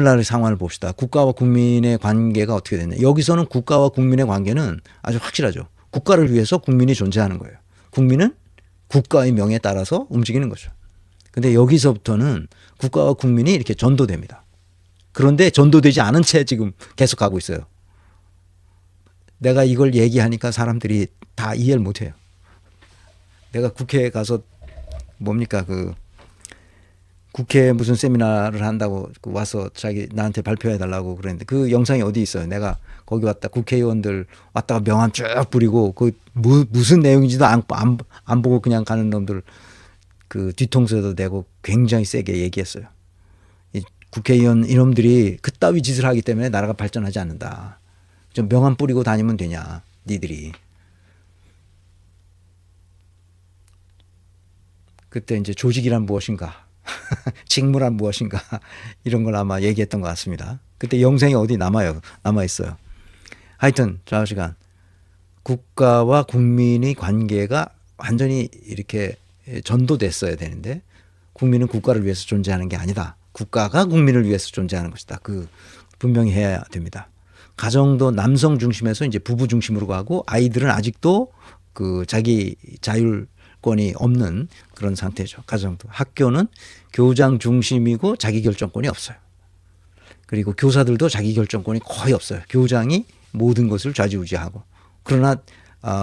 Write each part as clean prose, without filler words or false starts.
오늘날의 상황을 봅시다. 국가와 국민의 관계가 어떻게 됐냐. 여기서는 국가와 국민의 관계는 아주 확실하죠. 국가를 위해서 국민이 존재하는 거예요. 국민은 국가의 명에 따라서 움직이는 거죠. 근데 여기서부터는 국가와 국민이 이렇게 전도됩니다. 그런데 전도되지 않은 채 지금 계속 가고 있어요. 내가 이걸 얘기하니까 사람들이 다 이해를 못해요. 내가 국회에 가서 뭡니까 국회 무슨 세미나를 한다고 와서 자기 나한테 발표해 달라고 그랬는데 그 영상이 어디 있어요. 내가 거기 왔다 국회의원들 왔다가 명함 쭉 뿌리고 무슨 내용인지도 안 보고 그냥 가는 놈들 그 뒤통수에도 내고 굉장히 세게 얘기했어요. 이 국회의원 이놈들이 그따위 짓을 하기 때문에 나라가 발전하지 않는다. 좀 명함 뿌리고 다니면 되냐 니들이. 그때 이제 조직이란 무엇인가 직무란 무엇인가 이런 걸 아마 얘기했던 것 같습니다. 그때 영상이 어디 남아있어요. 하여튼 좌우시간 국가와 국민의 관계가 완전히 이렇게 전도됐어야 되는데 국민은 국가를 위해서 존재하는 게 아니다. 국가가 국민을 위해서 존재하는 것이다. 분명히 해야 됩니다. 가정도 남성 중심에서 이제 부부 중심으로 가고 아이들은 아직도 자기 자율권이 없는 그런 상태죠. 가정도. 학교는 교장 중심이고 자기 결정권이 없어요. 그리고 교사들도 자기 결정권이 거의 없어요. 교장이 모든 것을 좌지우지하고. 그러나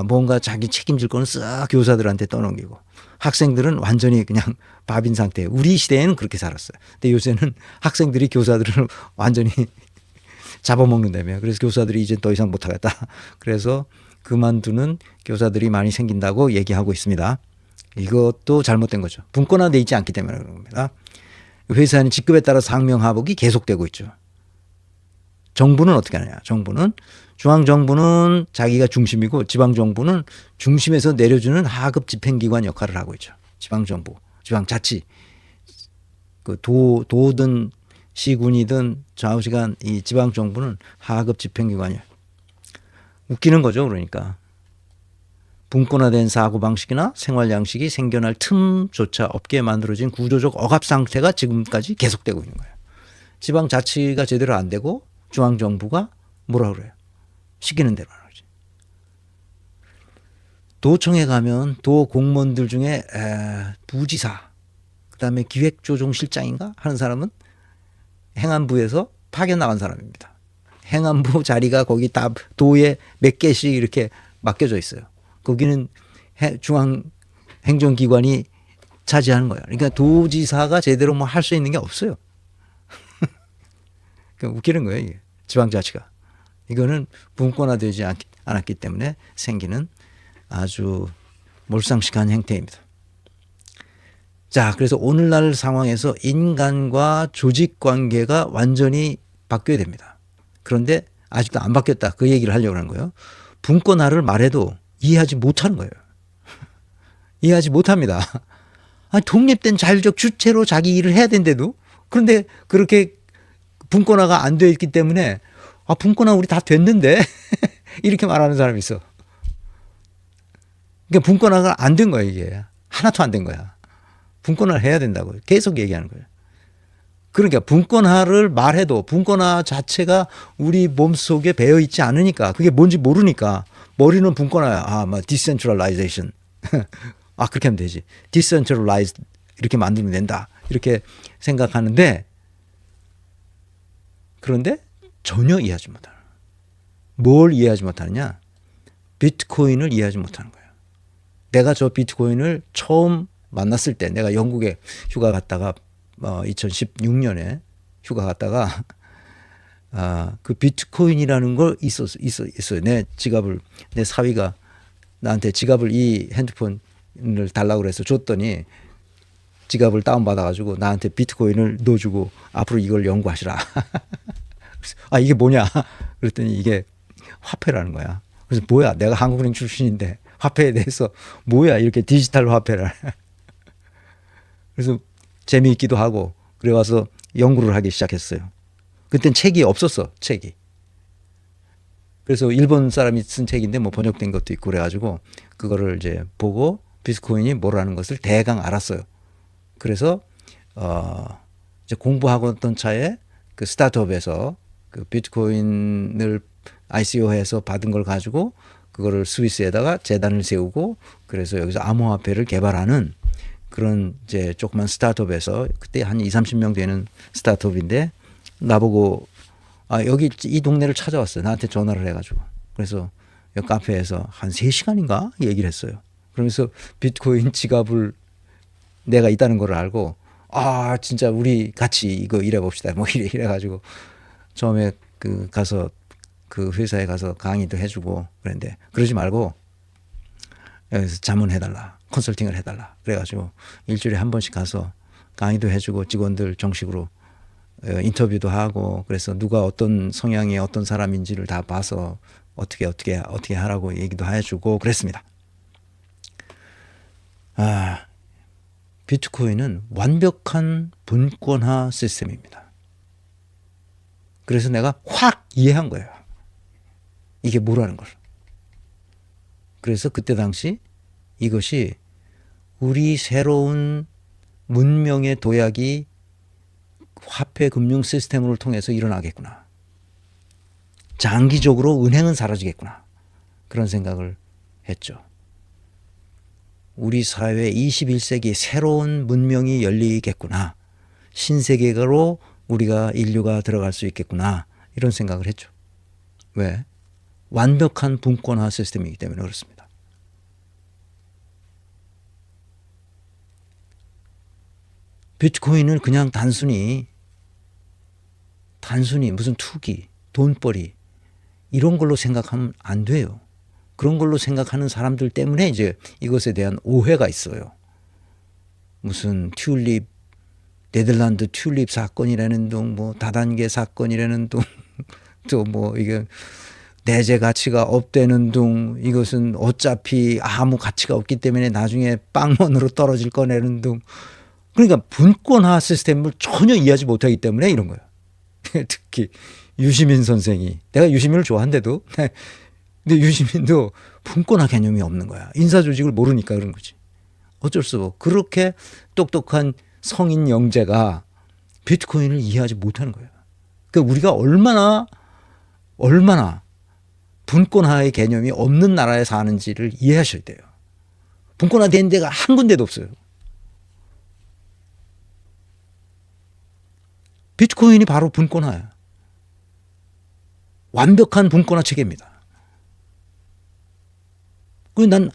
뭔가 자기 책임질 거는 싹 교사들한테 떠넘기고 학생들은 완전히 그냥 밥인 상태예요. 우리 시대에는 그렇게 살았어요. 근데 요새는 학생들이 교사들을 완전히 잡아먹는다며. 그래서 교사들이 이제 더 이상 못하겠다. 그래서 그만두는 교사들이 많이 생긴다고 얘기하고 있습니다. 이것도 잘못된 거죠. 분권화되어 있지 않기 때문에 그런 겁니다. 회사는 직급에 따라 상명하복이 계속되고 있죠. 정부는 어떻게 하느냐. 중앙정부는 자기가 중심이고 지방정부는 중심에서 내려주는 하급 집행기관 역할을 하고 있죠. 지방정부, 지방자치. 도든 시군이든 좌우시간 이 지방정부는 하급 집행기관이에요. 웃기는 거죠. 그러니까. 분권화된 사고방식이나 생활양식이 생겨날 틈조차 없게 만들어진 구조적 억압 상태가 지금까지 계속되고 있는 거예요. 지방자치가 제대로 안 되고 중앙정부가 뭐라 그래요? 시키는 대로 하는 거지. 도청에 가면 도 공무원들 중에 부지사, 그다음에 기획조정실장인가 하는 사람은 행안부에서 파견 나간 사람입니다. 행안부 자리가 거기 다 도에 몇 개씩 이렇게 맡겨져 있어요. 거기는 중앙행정기관이 차지하는 거예요. 그러니까 도지사가 제대로 뭐 할 수 있는 게 없어요. 그러니까 웃기는 거예요. 이게. 지방자치가. 이거는 분권화되지 않았기 때문에 생기는 아주 몰상식한 행태입니다. 자, 그래서 오늘날 상황에서 인간과 조직 관계가 완전히 바뀌어야 됩니다. 그런데 아직도 안 바뀌었다. 그 얘기를 하려고 하는 거예요. 분권화를 말해도 이해하지 못하는 거예요. 이해하지 못합니다. 독립된 자율적 주체로 자기 일을 해야 된대도 그런데 그렇게 분권화가 안 되어 있기 때문에 분권화 우리 다 됐는데 이렇게 말하는 사람이 있어. 그러니까 분권화가 안 된 거야 이게. 하나도 안 된 거야. 분권화를 해야 된다고 계속 얘기하는 거예요. 그러니까 분권화를 말해도 분권화 자체가 우리 몸속에 배어 있지 않으니까 그게 뭔지 모르니까 머리는 분권화야. decentralization. 그렇게 하면 되지. decentralized 이렇게 만들면 된다. 이렇게 생각하는데 그런데 전혀 이해하지 못하는. 뭘 이해하지 못하느냐? 비트코인을 이해하지 못하는 거예요. 내가 저 비트코인을 처음 만났을 때 내가 영국에 휴가 갔다가 2016년에 휴가 갔다가 그 비트코인이라는 걸 있어요. 내 사위가 나한테 지갑을 이 핸드폰을 달라고 그래서 줬더니 지갑을 다운받아가지고 나한테 비트코인을 넣어주고 앞으로 이걸 연구하시라. 이게 뭐냐? 그랬더니 이게 화폐라는 거야. 그래서 뭐야? 내가 한국은행 출신인데 화폐에 대해서 뭐야? 이렇게 디지털 화폐를. 그래서 재미있기도 하고 그래 와서 연구를 하기 시작했어요. 그땐 책이 없었어. 책이. 그래서 일본 사람이 쓴 책인데 뭐 번역된 것도 있고 그래가지고 그거를 이제 보고 비트코인이 뭐라는 것을 대강 알았어요. 그래서 이제 공부하고 있던 차에 그 스타트업에서 그 비트코인을 ICO해서 받은 걸 가지고 그거를 스위스에다가 재단을 세우고 그래서 여기서 암호화폐를 개발하는 그런 이제 조그만 스타트업에서 그때 한 20-30명 되는 스타트업인데 나보고 여기 이 동네를 찾아왔어요. 나한테 전화를 해가지고. 그래서 여기 카페에서 한 3시간인가 얘기를 했어요. 그러면서 비트코인 지갑을 내가 있다는 걸 알고 진짜 우리 같이 이거 일해봅시다. 뭐 이래가지고 처음에 그 가서 그 회사에 가서 강의도 해주고 그랬는데 그러지 말고 여기서 자문해달라. 컨설팅을 해달라. 그래가지고 일주일에 한 번씩 가서 강의도 해주고 직원들 정식으로 인터뷰도 하고 그래서 누가 어떤 성향의 어떤 사람인지를 다 봐서 어떻게 하라고 얘기도 해주고 그랬습니다. 비트코인은 완벽한 분권화 시스템입니다. 그래서 내가 확 이해한 거예요. 이게 뭐라는 걸. 그래서 그때 당시 이것이 우리 새로운 문명의 도약이 화폐 금융 시스템을 통해서 일어나겠구나. 장기적으로 은행은 사라지겠구나. 그런 생각을 했죠. 우리 사회 21세기 새로운 문명이 열리겠구나. 신세계로 우리가 인류가 들어갈 수 있겠구나. 이런 생각을 했죠. 왜? 완벽한 분권화 시스템이기 때문에 그렇습니다. 비트코인을 그냥 단순히 무슨 투기, 돈벌이 이런 걸로 생각하면 안 돼요. 그런 걸로 생각하는 사람들 때문에 이제 이것에 대한 오해가 있어요. 무슨 튤립, 네덜란드 튤립 사건이라는 둥, 뭐 다단계 사건이라는 둥, 또 뭐 이게 내재 가치가 없다는 둥, 이것은 어차피 아무 가치가 없기 때문에 나중에 빵원으로 떨어질 거라는 둥. 그러니까 분권화 시스템을 전혀 이해하지 못하기 때문에 이런 거예요. 특히 유시민 선생이, 내가 유시민을 좋아한대도 근데 유시민도 분권화 개념이 없는 거야. 인사조직을 모르니까 그런 거지. 어쩔 수 없어. 그렇게 똑똑한 성인 영재가 비트코인을 이해하지 못하는 거예요. 그러니까 우리가 얼마나 분권화의 개념이 없는 나라에 사는지를 이해하셔야 돼요. 분권화된 데가 한 군데도 없어요. 비트코인이 바로 분권화예요. 완벽한 분권화 체계입니다. 난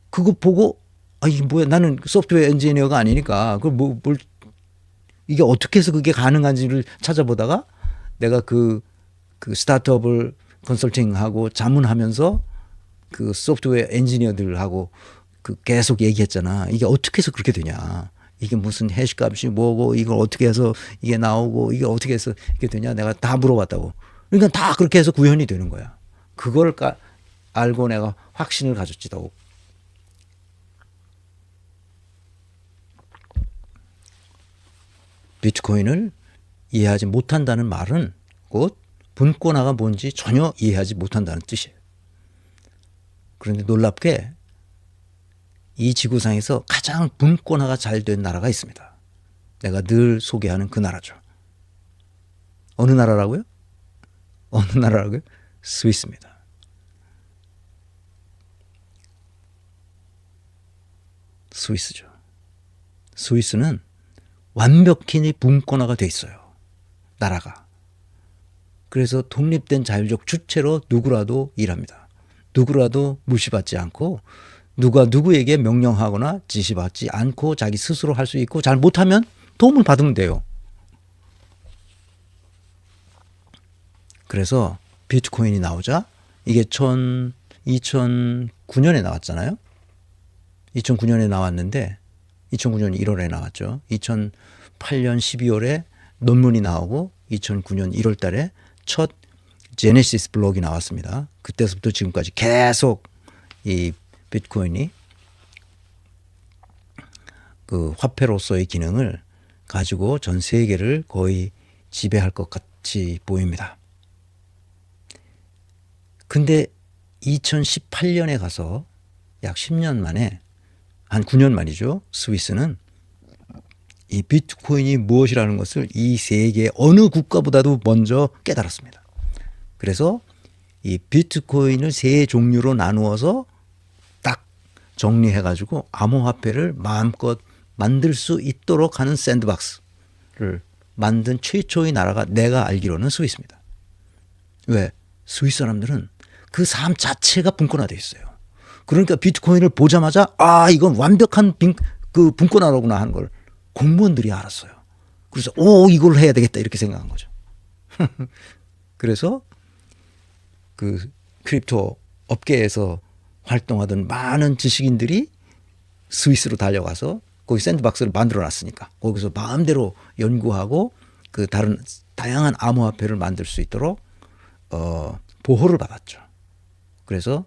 그거 보고 이게 뭐야? 나는 소프트웨어 엔지니어가 아니니까 이게 어떻게 해서 그게 가능한지를 찾아보다가 내가 그 스타트업을 컨설팅하고 자문하면서 그 소프트웨어 엔지니어들하고 계속 얘기했잖아. 이게 어떻게 해서 그렇게 되냐? 이게 무슨 해시값이 뭐고 이걸 어떻게 해서 이게 나오고 이게 어떻게 해서 이게 되냐? 내가 다 물어봤다고. 그러니까 다 그렇게 해서 구현이 되는 거야. 그걸 알고 내가 확신을 가졌지도. 비트코인을 이해하지 못한다는 말은 곧 분권화가 뭔지 전혀 이해하지 못한다는 뜻이에요. 그런데 놀랍게 이 지구상에서 가장 분권화가 잘 된 나라가 있습니다. 내가 늘 소개하는 그 나라죠. 어느 나라라고요? 스위스입니다. 스위스죠. 스위스는 완벽히 분권화가 돼 있어요. 나라가. 그래서 독립된 자율적 주체로 누구라도 일합니다. 누구라도 무시받지 않고 누가 누구에게 명령하거나 지시받지 않고 자기 스스로 할 수 있고 잘 못하면 도움을 받으면 돼요. 그래서 비트코인이 나오자 이게 2009년에 나왔잖아요. 2009년에 나왔는데 2009년 1월에 나왔죠. 2008년 12월에 논문이 나오고 2009년 1월 달에 첫 제네시스 블록이 나왔습니다. 그때부터 지금까지 계속 이 비트코인이 그 화폐로서의 기능을 가지고 전 세계를 거의 지배할 것 같이 보입니다. 근데 2018년에 가서 약 10년 만에 한 9년 만이죠. 스위스는 이 비트코인이 무엇이라는 것을 이 세계 어느 국가보다도 먼저 깨달았습니다. 그래서 이 비트코인을 세 종류로 나누어서 딱 정리해가지고 암호화폐를 마음껏 만들 수 있도록 하는 샌드박스를 만든 최초의 나라가 내가 알기로는 스위스입니다. 왜? 스위스 사람들은 그 삶 자체가 분권화되어 있어요. 그러니까 비트코인을 보자마자 아 이건 완벽한 그 분권화로구나 하는 걸 공무원들이 알았어요. 그래서 오 이걸 해야 되겠다 이렇게 생각한 거죠. 그래서 그 크립토 업계에서 활동하던 많은 지식인들이 스위스로 달려가서 거기 샌드박스를 만들어 놨으니까 거기서 마음대로 연구하고 그 다른 다양한 암호화폐를 만들 수 있도록 보호를 받았죠. 그래서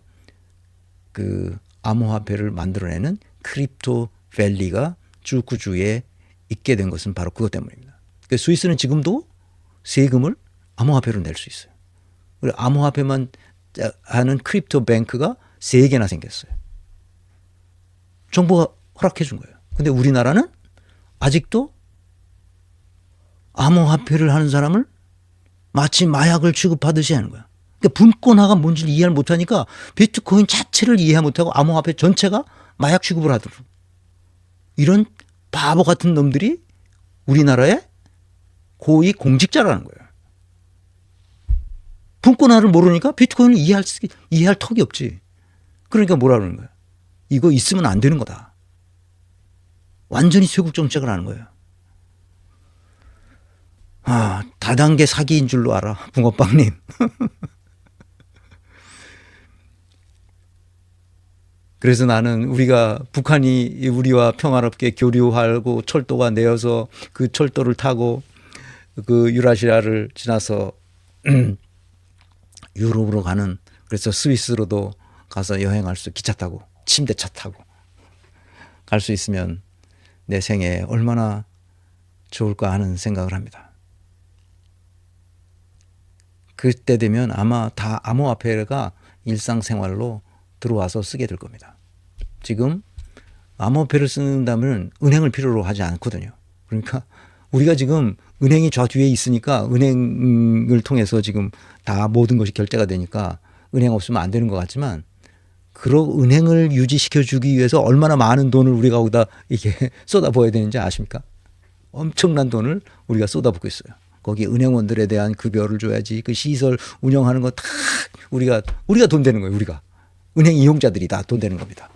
그 암호화폐를 만들어내는 크립토 밸리가 주크주에 있게 된 것은 바로 그것 때문입니다. 그러니까 스위스는 지금도 세금을 암호화폐로 낼 수 있어요. 그리고 암호화폐만 하는 크립토 뱅크가 3개나 생겼어요. 정부가 허락해 준 거예요. 근데 우리나라는 아직도 암호화폐를 하는 사람을 마치 마약을 취급하듯이 하는 거야. 그러니까 분권화가 뭔지를 이해를 못하니까 비트코인 자체를 이해 못하고 암호화폐 전체가 마약 취급을 하도록 이런 바보 같은 놈들이 우리나라의 고위 공직자라는 거예요. 분권화를 모르니까 비트코인을 이해할 턱이 없지. 그러니까 뭐라 그러는 거야. 이거 있으면 안 되는 거다. 완전히 쇄국 정책을 하는 거예요. 아, 다단계 사기인 줄로 알아. 붕어빵님. 그래서 나는 우리가 북한이 우리와 평화롭게 교류하고 철도가 내어서 그 철도를 타고 그 유라시아를 지나서 유럽으로 가는 그래서 스위스로도 가서 여행할 수 기차 타고 침대차 타고 갈 수 있으면 내 생에 얼마나 좋을까 하는 생각을 합니다. 그때 되면 아마 다 암호화폐가 일상생활로 들어와서 쓰게 될 겁니다. 지금 암호화폐를 쓴다면 은행을 필요로 하지 않거든요. 그러니까 우리가 지금 은행이 저 뒤에 있으니까 은행을 통해서 지금 다 모든 것이 결제가 되니까 은행 없으면 안 되는 것 같지만 그런 은행을 유지시켜 주기 위해서 얼마나 많은 돈을 우리가 거기다 이게 쏟아부어야 되는지 아십니까? 엄청난 돈을 우리가 쏟아붓고 있어요. 거기 은행원들에 대한 급여를 줘야지. 그 시설 운영하는 거 다 우리가 돈 되는 거예요. 우리가 은행 이용자들이 다 돈 되는 겁니다.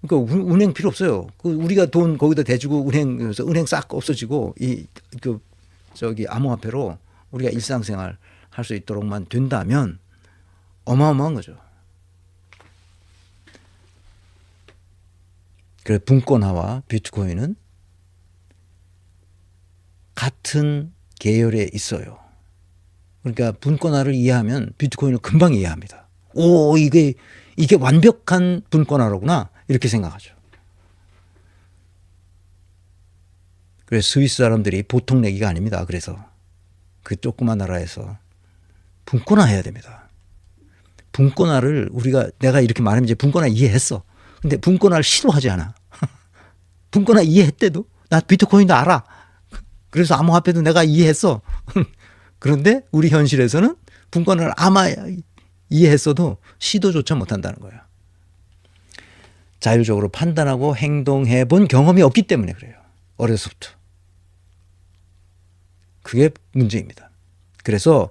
그러니까 은행 필요 없어요. 그 우리가 돈 거기다 대주고 은행 싹 없어지고 저기 암호화폐로 우리가 일상생활 할 수 있도록만 된다면 어마어마한 거죠. 그래서 분권화와 비트코인은 같은 계열에 있어요. 그러니까 분권화를 이해하면 비트코인을 금방 이해합니다. 오, 이게 완벽한 분권화로구나. 이렇게 생각하죠. 그래서 스위스 사람들이 보통 내기가 아닙니다. 그래서 그 조그만 나라에서 분권화 해야 됩니다. 분권화를 내가 이렇게 말하면 이제 분권화 이해했어. 근데 분권화를 시도하지 않아. 분권화 이해했대도 나 비트코인도 알아. 그래서 암호화폐도 내가 이해했어. 그런데 우리 현실에서는 분권화를 아마 이해했어도 시도조차 못한다는 거예요. 자율적으로 판단하고 행동해 본 경험이 없기 때문에 그래요. 어려서부터. 그게 문제입니다. 그래서